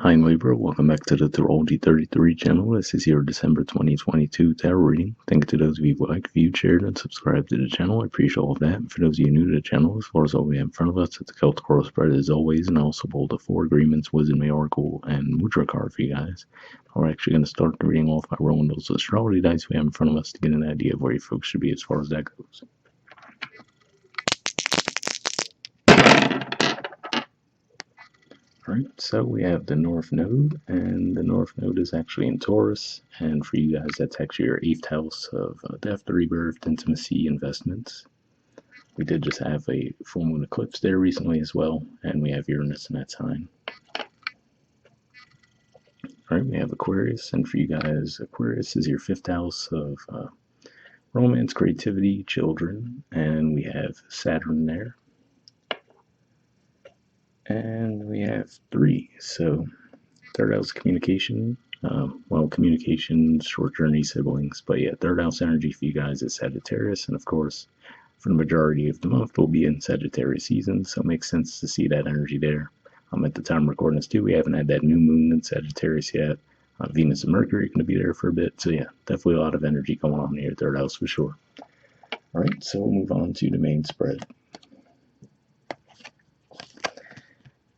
Hi, Libra. Welcome back to the Astrology 33 channel. This is your December 2022 tarot reading. Thank you to those of you who like, viewed, shared, and subscribed to the channel. I appreciate all of that. And for those of you new to the channel, as far as what we have in front of us, it's a Celtic Coral spread as always, and I also pulled the 4 agreements, wisdom, oracle, and Mudra card for you guys. We're actually going to start the reading off by rolling those astrology dice we have in front of us to get an idea of where you folks should be as far as that goes. Alright, so we have the North Node, and the North Node is actually in Taurus, and for you guys, that's actually your 8th house of death, rebirth, intimacy, investments. We did just have a full moon eclipse there recently as well, and we have Uranus in that sign. Alright, we have Aquarius, and for you guys, Aquarius is your 5th house of romance, creativity, children, and we have Saturn there. And we have 3, so 3rd house communication, communication, short journey, siblings, but yeah, 3rd house energy for you guys is Sagittarius, and of course, for the majority of the month, we'll be in Sagittarius season, so it makes sense to see that energy there. At the time of recording this too, we haven't had that new moon in Sagittarius yet. Venus and Mercury are going to be there for a bit, so yeah, definitely a lot of energy going on in your 3rd house for sure. Alright, so we'll move on to the main spread.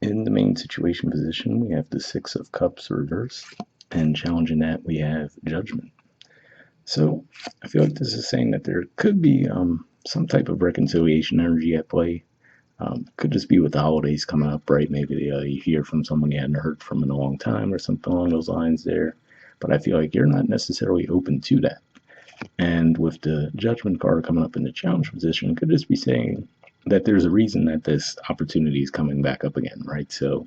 In the main situation position, we have the 6 of Cups reversed, and challenging that, we have Judgment. So, I feel like this is saying that there could be some type of reconciliation energy at play. Could just be with the holidays coming up, right? Maybe you hear from someone you hadn't heard from in a long time or something along those lines there. But I feel like you're not necessarily open to that. And with the Judgment card coming up in the challenge position, it could just be saying that there's a reason that this opportunity is coming back up again, right? So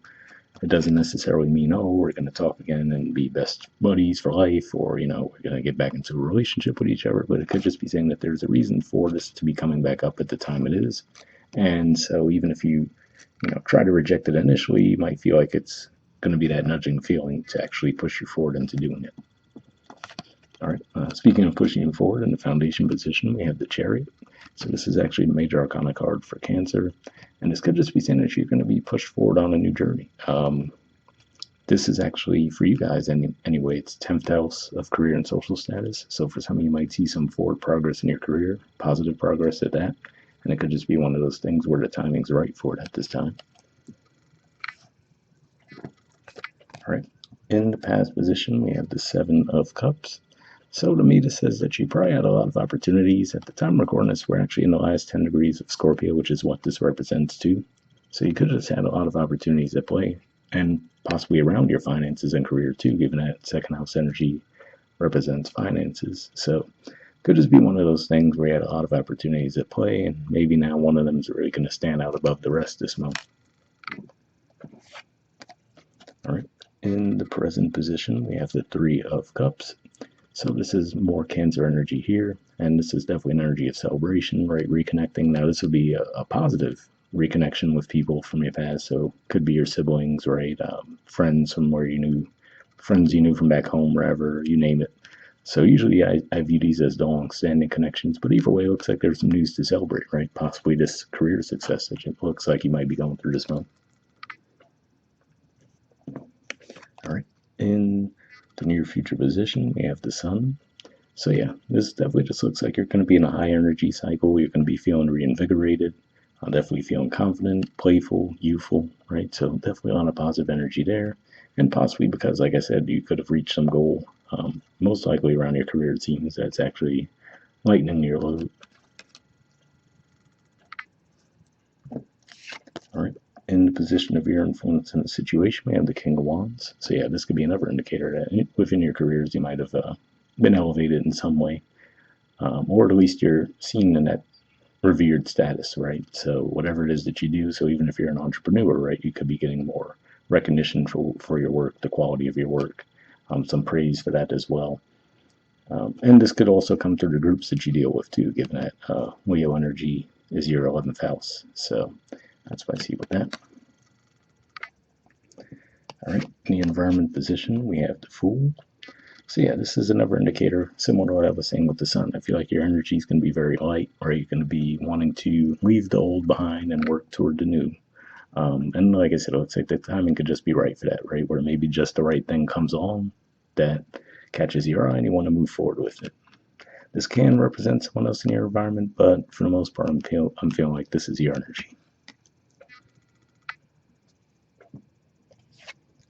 it doesn't necessarily mean, oh, we're going to talk again and be best buddies for life, or, we're going to get back into a relationship with each other, but it could just be saying that there's a reason for this to be coming back up at the time it is. And so even if you try to reject it initially, you might feel like it's going to be that nudging feeling to actually push you forward into doing it. All right, speaking of pushing you forward in the foundation position, we have the Chariot. So this is actually the major arcana card for Cancer, and this could just be saying that you're going to be pushed forward on a new journey. This is actually, for you guys anyway, it's 10th house of career and social status. So for some of you might see some forward progress in your career, positive progress at that, and it could just be one of those things where the timing's right for it at this time. All right, in the past position, we have the 7 of Cups. So to me, this says that you probably had a lot of opportunities. At the time of recording this, we're actually in the last 10 degrees of Scorpio, which is what this represents too. So you could have just had a lot of opportunities at play, and possibly around your finances and career too, given that 2nd house energy represents finances. So it could just be one of those things where you had a lot of opportunities at play, and maybe now one of them is really going to stand out above the rest this month. All right, in the present position, we have the 3 of Cups. So this is more Cancer energy here, and this is definitely an energy of celebration, right? Reconnecting. Now this would be a positive reconnection with people from your past, so could be your siblings, right? Friends from where you knew, friends you knew from back home, wherever, you name it. So usually I view these as the long-standing connections, but either way, it looks like there's some news to celebrate, right? Possibly this career success that it looks like you might be going through this month. All right, in the near future position, we have the Sun. So yeah, this definitely just looks like you're going to be in a high energy cycle. You're going to be feeling reinvigorated, definitely feeling confident, playful, youthful, right? So definitely a lot of positive energy there. And possibly because, like I said, you could have reached some goal, most likely around your career, it seems that's actually lightening your load. All right. In the position of your influence in the situation, we have the King of Wands. So yeah, this could be another indicator that within your careers you might have been elevated in some way, or at least you're seen in that revered status, right? So whatever it is that you do, so even if you're an entrepreneur, right, you could be getting more recognition for your work, the quality of your work, some praise for that as well. And this could also come through the groups that you deal with too, given that Leo energy is your 11th house. So that's what I see with that. All right, in the environment position, we have the Fool. So yeah, this is another indicator, similar to what I was saying with the Sun. I feel like your energy is going to be very light, or you're going to be wanting to leave the old behind and work toward the new. And like I said, it looks like the timing could just be right for that, right? Where maybe just the right thing comes along that catches your eye and you want to move forward with it. This can represent someone else in your environment, but for the most part, I'm feeling like this is your energy.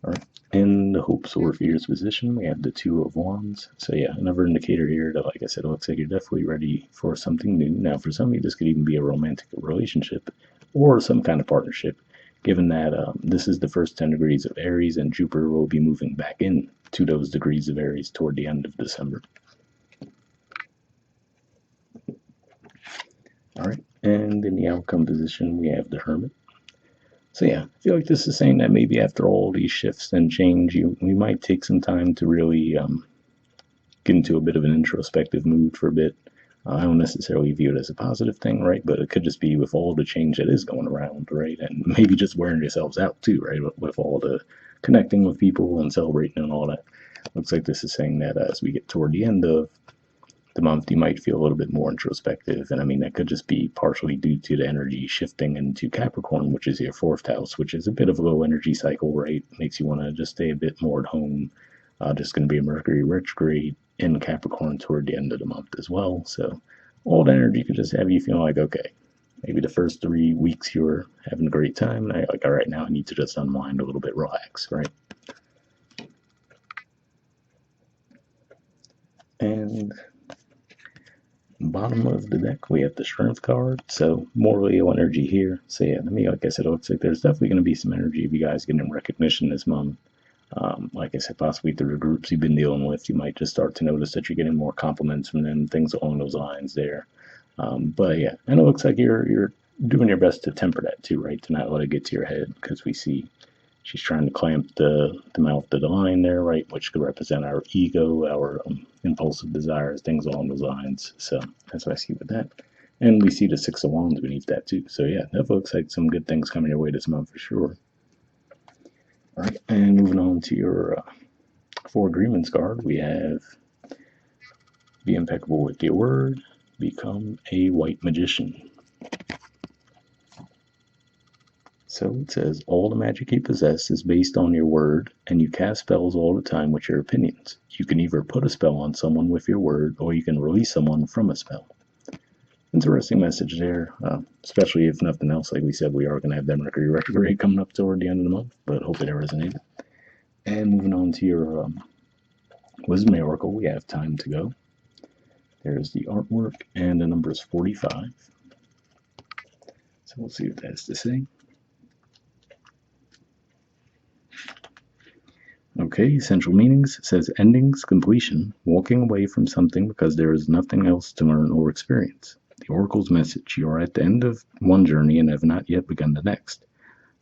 All right. In the hopes or fears position, we have the Two of Wands. So yeah, another indicator here that, like I said, it looks like you're definitely ready for something new. Now, for some of you, this could even be a romantic relationship or some kind of partnership, given that this is the first 10 degrees of Aries, and Jupiter will be moving back in to those degrees of Aries toward the end of December. All right. And in the outcome position, we have the Hermit. So yeah, I feel like this is saying that maybe after all these shifts and change, we might take some time to really get into a bit of an introspective mood for a bit. I don't necessarily view it as a positive thing, right? But it could just be with all the change that is going around, right? And maybe just wearing yourselves out too, right? With all the connecting with people and celebrating and all that. Looks like this is saying that as we get toward the end of the month, you might feel a little bit more introspective. And I mean, that could just be partially due to the energy shifting into Capricorn, which is your fourth house, which is a bit of a low energy cycle, right? Makes you want to just stay a bit more at home. Just going to be a Mercury retrograde in Capricorn toward the end of the month as well. So all that energy could just have you feeling like, okay, maybe the first 3 weeks you were having a great time. And like, all right, now I need to just unwind a little bit, relax, right? And bottom of the deck, we have the Strength card. So more Leo energy here. So yeah, to me, like I said, it looks like there's definitely going to be some energy of you guys getting recognition this month. Like I said, possibly through the groups you've been dealing with, you might just start to notice that you're getting more compliments from them, things along those lines there. But yeah, and it looks like you're doing your best to temper that too, right? To not let it get to your head, because we see she's trying to clamp the mouth of the line there, right? Which could represent our ego, our impulsive desires, things along those lines. So that's what I see with that. And we see the Six of Wands beneath that too. So yeah, that looks like some good things coming your way this month for sure. All right, and moving on to your Four Agreements card, we have be impeccable with your word, become a white magician. So it says, all the magic you possess is based on your word, and you cast spells all the time with your opinions. You can either put a spell on someone with your word, or you can release someone from a spell. Interesting message there, especially if nothing else. Like we said, we are going to have that Mercury retrograde coming up toward the end of the month, but hopefully that resonated. And moving on to your Wisdom Oracle, we have time to go. There's the artwork, and the number is 45. So we'll see what that has to say. Okay, essential meanings says endings, completion, walking away from something because there is nothing else to learn or experience. The Oracle's message, you are at the end of one journey and have not yet begun the next.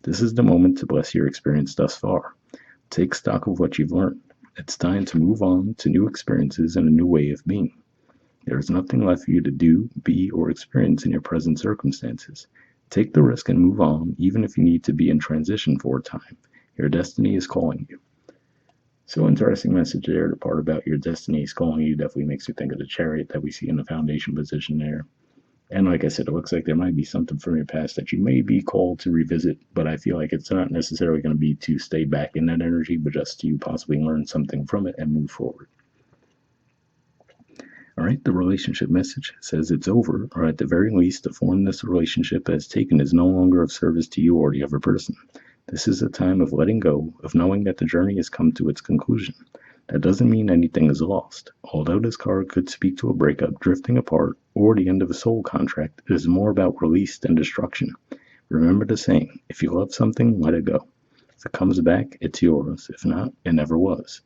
This is the moment to bless your experience thus far. Take stock of what you've learned. It's time to move on to new experiences and a new way of being. There is nothing left for you to do, be, or experience in your present circumstances. Take the risk and move on, even if you need to be in transition for a time. Your destiny is calling you. So interesting message there. The part about your destiny is calling you definitely makes me think of the Chariot that we see in the foundation position there. And like I said, it looks like there might be something from your past that you may be called to revisit, but I feel like it's not necessarily going to be to stay back in that energy, but just to possibly learn something from it and move forward. All right, the relationship message says it's over, or at the very least, the form this relationship has taken is no longer of service to you or the other person. This is a time of letting go, of knowing that the journey has come to its conclusion. That doesn't mean anything is lost. Although this card could speak to a breakup, drifting apart, or the end of a soul contract, it is more about release than destruction. Remember the saying, if you love something, let it go. If it comes back, it's yours. If not, it never was.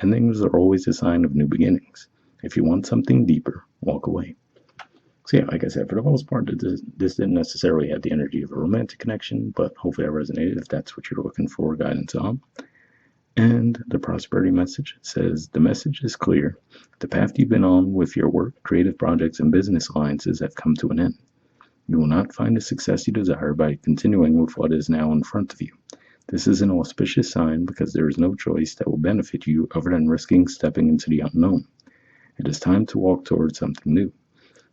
Endings are always a sign of new beginnings. If you want something deeper, walk away. So yeah, like I said, for the most part, this didn't necessarily have the energy of a romantic connection, but hopefully that resonated if that's what you're looking for guidance on. And the prosperity message says, the message is clear. The path you've been on with your work, creative projects, and business alliances have come to an end. You will not find the success you desire by continuing with what is now in front of you. This is an auspicious sign because there is no choice that will benefit you other than risking stepping into the unknown. It is time to walk towards something new.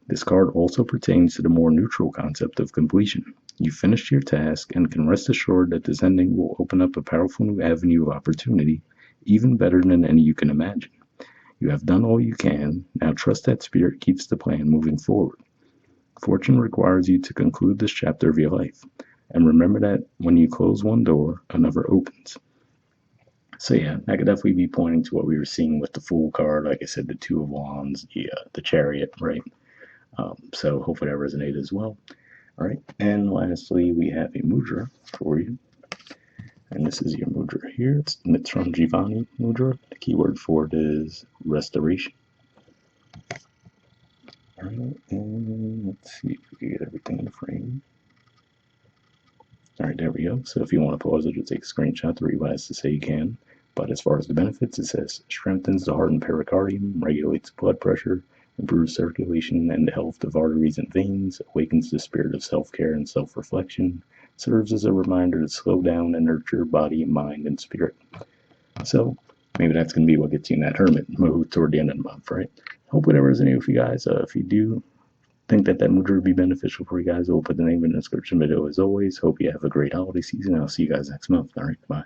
This card also pertains to the more neutral concept of completion. You finished your task and can rest assured that this ending will open up a powerful new avenue of opportunity, even better than any you can imagine. You have done all you can. Now trust that Spirit keeps the plan moving forward. Fortune requires you to conclude this chapter of your life. And remember that when you close one door, another opens. So yeah, that could definitely be pointing to what we were seeing with the Fool card. Like I said, the Two of Wands, the Chariot, right? So hopefully that resonated as well. All right, and lastly, we have a mudra for you. And this is your mudra here. It's Mritsanjivani mudra. The keyword for it is restoration. All right, and let's see if we can get everything in the frame. All right, there we go. So if you want to pause it or take a screenshot to read what it has to say, you can. But as far as the benefits, it says strengthens the heart and pericardium, regulates blood pressure, improves circulation and the health of arteries and veins, awakens the spirit of self-care and self-reflection, serves as a reminder to slow down and nurture body, mind, and spirit. So maybe that's going to be what gets you in that hermit mode toward the end of the month, right? Hopefully that resonates with you guys. If you do think that mudra would be beneficial for you guys, we'll put the name in the description below as always. Hope you have a great holiday season. I'll see you guys next month. All right, bye.